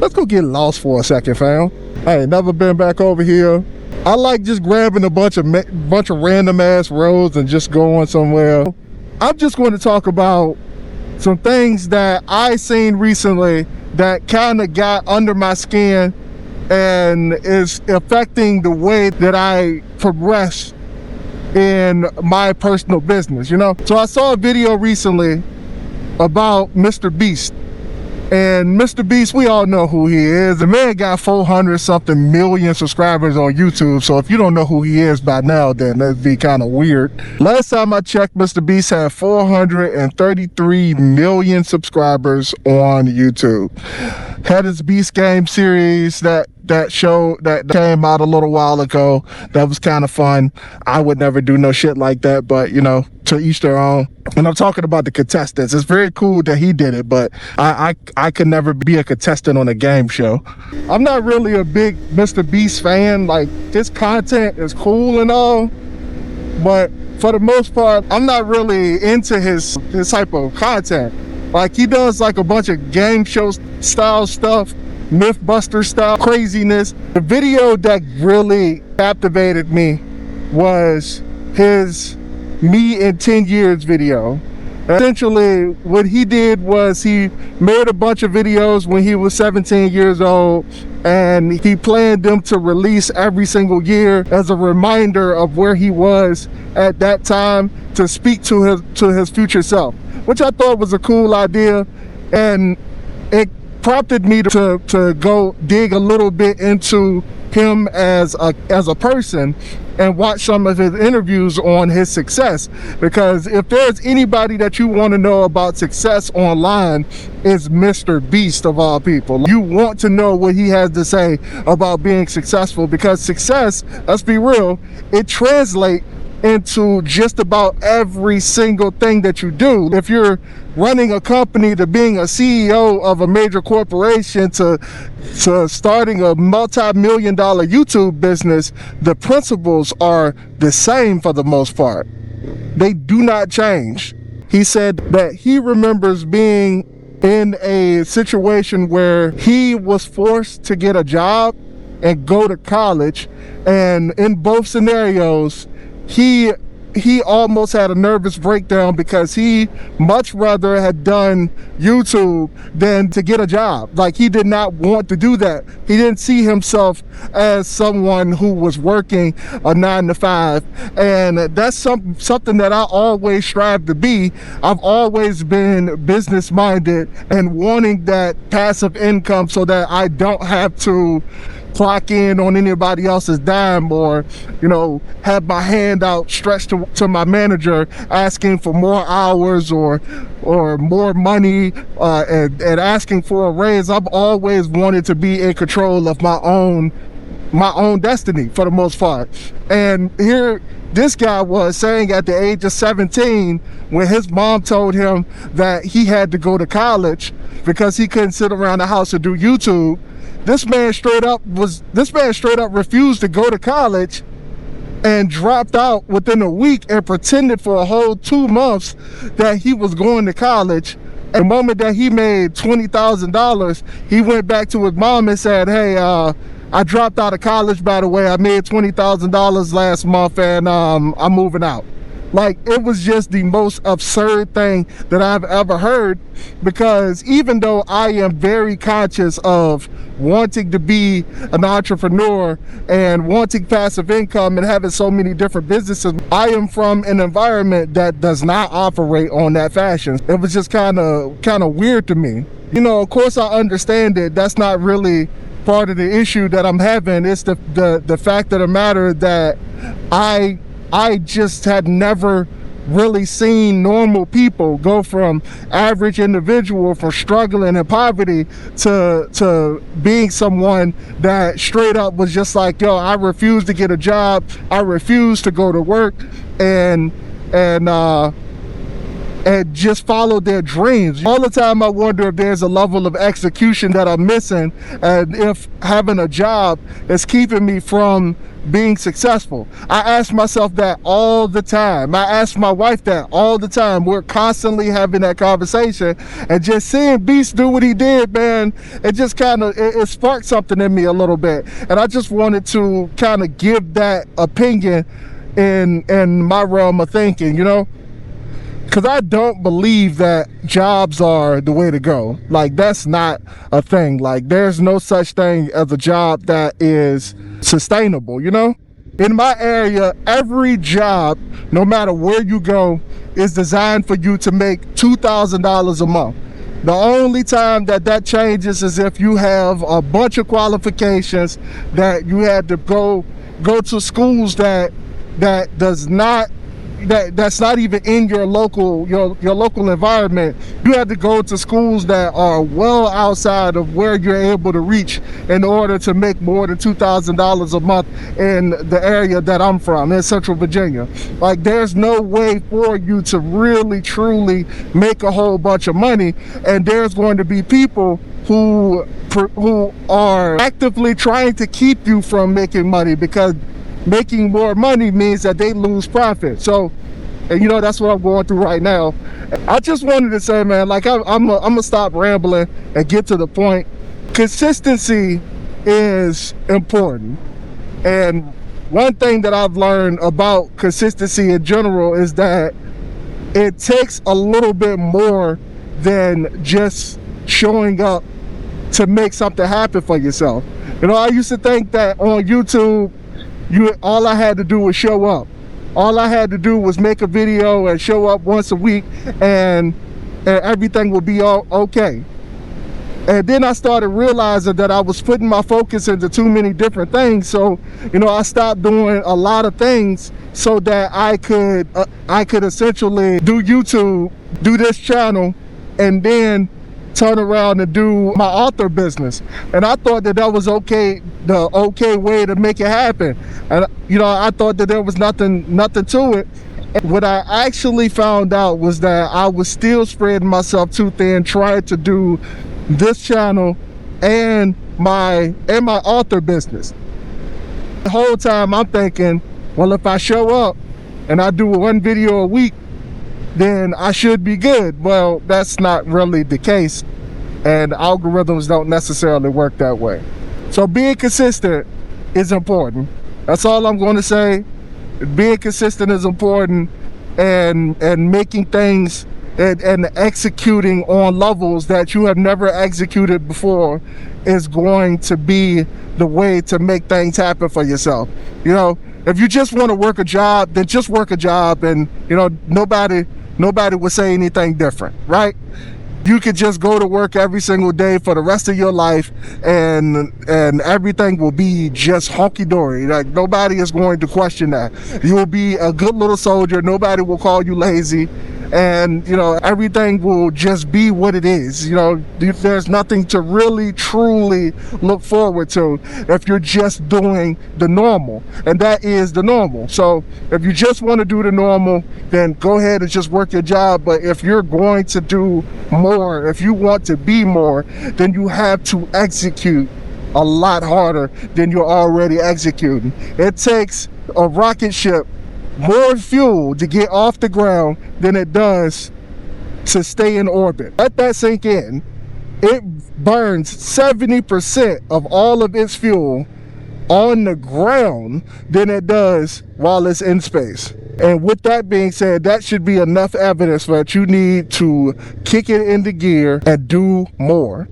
Let's go get lost for a second, fam. I ain't never been back over here. I like just grabbing a bunch of random ass roads and just going somewhere. I'm just going to talk about some things that I seen recently that kind of got under my skin and is affecting the way that I progress in my personal business, you know? So I saw a video recently about Mr. Beast. And Mr. Beast, we all know who he is. The man got 400 something million subscribers on YouTube. So if you don't know who he is by now, then that'd be kind of weird. Last time I checked, Mr. Beast had 433 million subscribers on YouTube. Had his Beast Game series that came out a little while ago. That was kind of fun. I would never do no shit like that, but you know, to each their own. And I'm talking about the contestants. It's very cool that he did it, but I could never be a contestant on a game show. I'm not really a big Mr. Beast fan. Like, his content is cool and all, but for the most part, I'm not really into his type of content. Like, he does like a bunch of game show style stuff, Mythbuster style craziness. The video that really captivated me was his Me in 10 Years video. Essentially, what he did was he made a bunch of videos when he was 17 years old, and he planned them to release every single year as a reminder of where he was at that time, to speak to his future self, which I thought was a cool idea. And it prompted me to go dig a little bit into him as a person and watch some of his interviews on his success, because if there's anybody that you want to know about success online, it's Mr. Beast of all people. You want to know what he has to say about being successful, because success, let's be real, it translates into just about every single thing that you do. If you're running a company, to being a CEO of a major corporation, to starting a multi-million-dollar YouTube business, the principles are the same for the most part. They do not change. He said that he remembers being in a situation where he was forced to get a job and go to college, and in both scenarios, he almost had a nervous breakdown, because he much rather had done YouTube than to get a job. Like, he did not want to do that. He didn't see himself as someone who was working a 9 to 5. And that's something that I always strive to be. I've always been business minded and wanting that passive income so that I don't have to clock in on anybody else's dime, or, you know, have my hand out stretched to my manager asking for more hours or more money, and asking for a raise. I've always wanted to be in control of my own destiny for the most part. And here this guy was saying at the age of 17, when his mom told him that he had to go to college because he couldn't sit around the house and do YouTube, this man straight up refused to go to college and dropped out within a week and pretended for a whole 2 months that he was going to college. And the moment that he made $20,000, he went back to his mom and said, "Hey, I dropped out of college, by the way. I made $20,000 last month, and I'm moving out." Like, it was just the most absurd thing that I've ever heard, because even though I am very conscious of wanting to be an entrepreneur and wanting passive income and having so many different businesses, I am from an environment that does not operate on that fashion. It was just kind of weird to me. You know, of course I understand it. That's not really part of the issue that I'm having. It's the fact of the matter that I just had never really seen normal people go from average individual, from struggling in poverty, to being someone that straight up was just like, yo, I refuse to get a job, I refuse to go to work, and just follow their dreams. All the time I wonder if there's a level of execution that I'm missing, and if having a job is keeping me from being successful? I ask myself that all the time. I ask my wife that all the time. We're constantly having that conversation, and just seeing Beast do what he did, man, it just kind of, it sparked something in me a little bit. And I just wanted to kind of give that opinion in my realm of thinking, you know? Because I don't believe that jobs are the way to go. Like, that's not a thing. Like, there's no such thing as a job that is sustainable, you know? In my area, every job, no matter where you go, is designed for you to make $2,000 a month. The only time that changes is if you have a bunch of qualifications, that you had to go to schools that's not even in your local environment. You have to go to schools that are well outside of where you're able to reach in order to make more than $2,000 a month in the area that I'm from, in Central Virginia. Like, there's no way for you to really truly make a whole bunch of money, and there's going to be people who are actively trying to keep you from making money, because making more money means that they lose profit. So, and you know, that's what I'm going through right now. I just wanted to say, man, like, I'm gonna stop rambling and get to the point. Consistency is important. And one thing that I've learned about consistency in general is that it takes a little bit more than just showing up to make something happen for yourself. You know, I used to think that on YouTube, all I had to do was show up. All I had to do was make a video and show up once a week, and everything would be all okay. And then I started realizing that I was putting my focus into too many different things. So, you know, I stopped doing a lot of things so that I could essentially do YouTube, do this channel, and then turn around and do my author business. And I thought that was okay, the okay way to make it happen. And you know, I thought that there was nothing to it. And what I actually found out was that I was still spreading myself too thin, trying to do this channel and my author business. The whole time I'm thinking, well, if I show up and I do one video a week, then I should be good. Well, that's not really the case, and algorithms don't necessarily work that way. So being consistent is important. That's all I'm going to say. Being consistent is important, and making things and executing on levels that you have never executed before is going to be the way to make things happen for yourself. You know, if you just want to work a job, then just work a job, and you know, nobody would say anything different, right? You could just go to work every single day for the rest of your life, and everything will be just honky-dory. Like, nobody is going to question that. You will be a good little soldier. Nobody will call you lazy. And you know, everything will just be what it is. You know, there's nothing to really truly look forward to if you're just doing the normal, and that is the normal. So if you just want to do the normal, then go ahead and just work your job. But if you're going to do more, if you want to be more, then you have to execute a lot harder than you're already executing. It takes a rocket ship more fuel to get off the ground than it does to stay in orbit. Let that sink in. It burns 70% of all of its fuel on the ground than it does while it's in space. And with that being said, that should be enough evidence that you need to kick it into gear and do more.